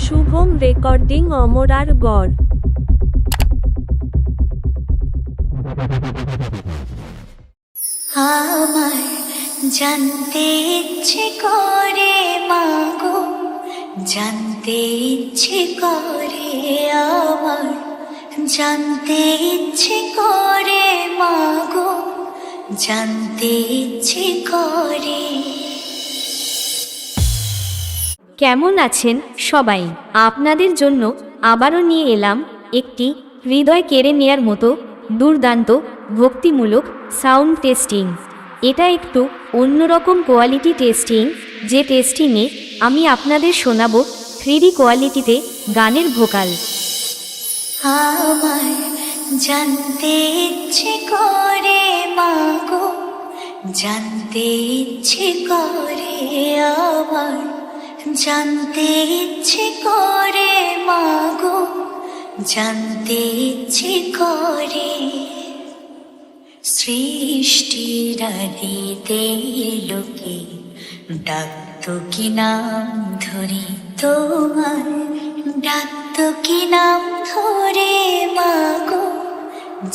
Shubham recording অমরার গড়। আমার জানতে ইচ্ছে করে মাগো, জানতে ইচ্ছে করে আমার, জানতে ইচ্ছে করে মাগো, জানতে ইচ্ছে করে। কেমন আছেন সবাই? আপনাদের জন্য আবারও নিয়ে এলাম একটি হৃদয় কেড়ে নেয়ার মতো দুর্দান্ত ভক্তিমূলক সাউন্ড টেস্টিং। এটা একটু অন্যরকম কোয়ালিটি টেস্টিং, যে টেস্টিংয়ে আমি আপনাদের শোনাবো 3D কোয়ালিটিতে গানের ভোকাল। আমার জানতে ইচ্ছে করে মাগো, জানতে ইচ্ছে করে আমার, জানতে ইচ্ছে করে মাগো, জানতে ইচ্ছে করে। সৃষ্টির আদিতে লোকে ডাকতো কি নাম ধরে তোমার, ডাকতো কি নাম ধরে মাগো,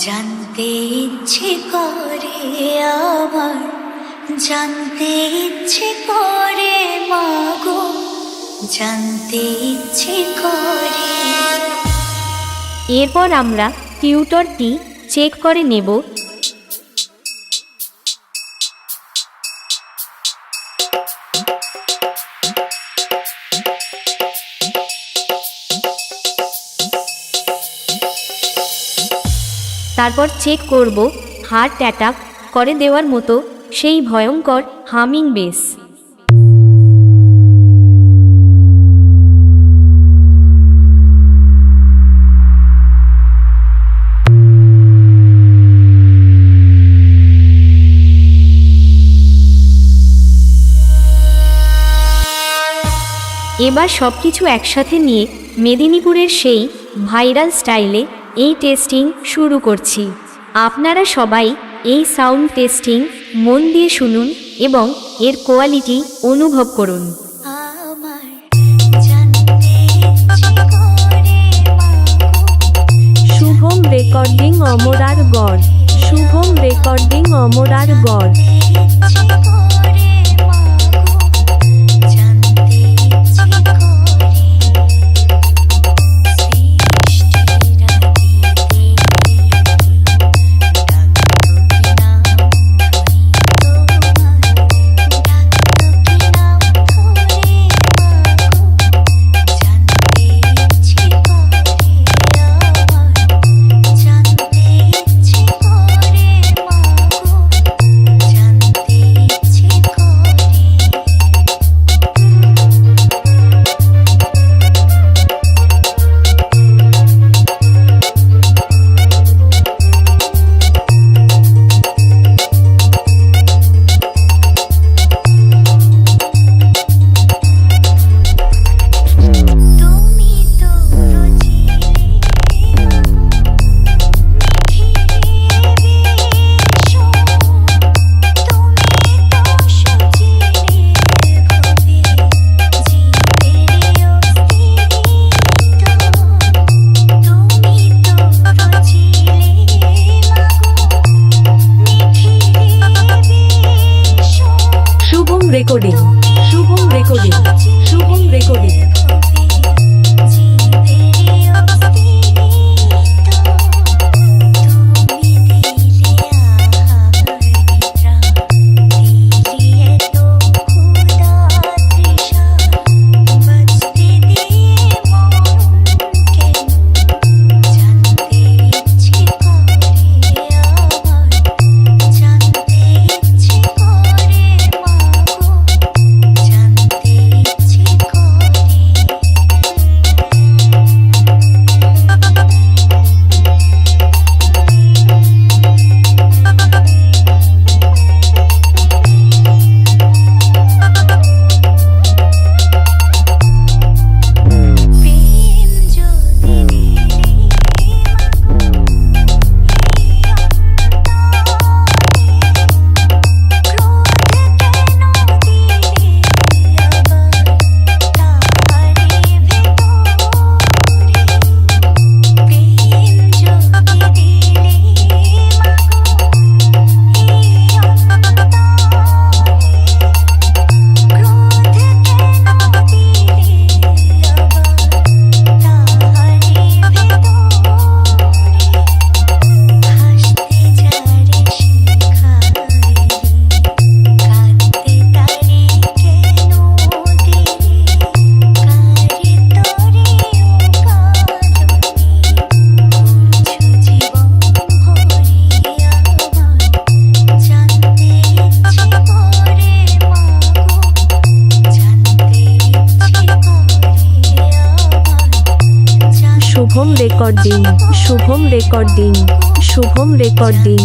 জানতে ইচ্ছে করে আমার, জানতে ইচ্ছে করে মাগো, জানতে ইচ্ছে করে। এরপর আমরা টিউটরটি চেক করে নেব। তারপর চেক করব হার্ট অ্যাটাক করে দেওয়ার মতো সেই ভয়ঙ্কর হামিং বেস। এবার সব কিছু একসাথে নিয়ে মেদিনীপুরের সেই ভাইরাল স্টাইলে এই টেস্টিং শুরু করছি। আপনারা সবাই এই সাউন্ড টেস্টিং মন দিয়ে শুনুন এবং এর কোয়ালিটি অনুভব করুন। আমার জানতে ইচ্ছে করে মাগো, শুভম রেকর্ডিং অমরার গড়। শুভম রেকর্ডিং অমরার গড়। ইচ্ছে করে মাগো, জানতে ইচ্ছে করে। সৃষ্টির আদিতে ডাকতো কি নাম ধরে তোমার, ডাকতো কি নাম ধরে মাগো, জানতে ইচ্ছে করে আমার, জানতে ইচ্ছে করে মাগো, জানতে recording Shubham recording Shubham recording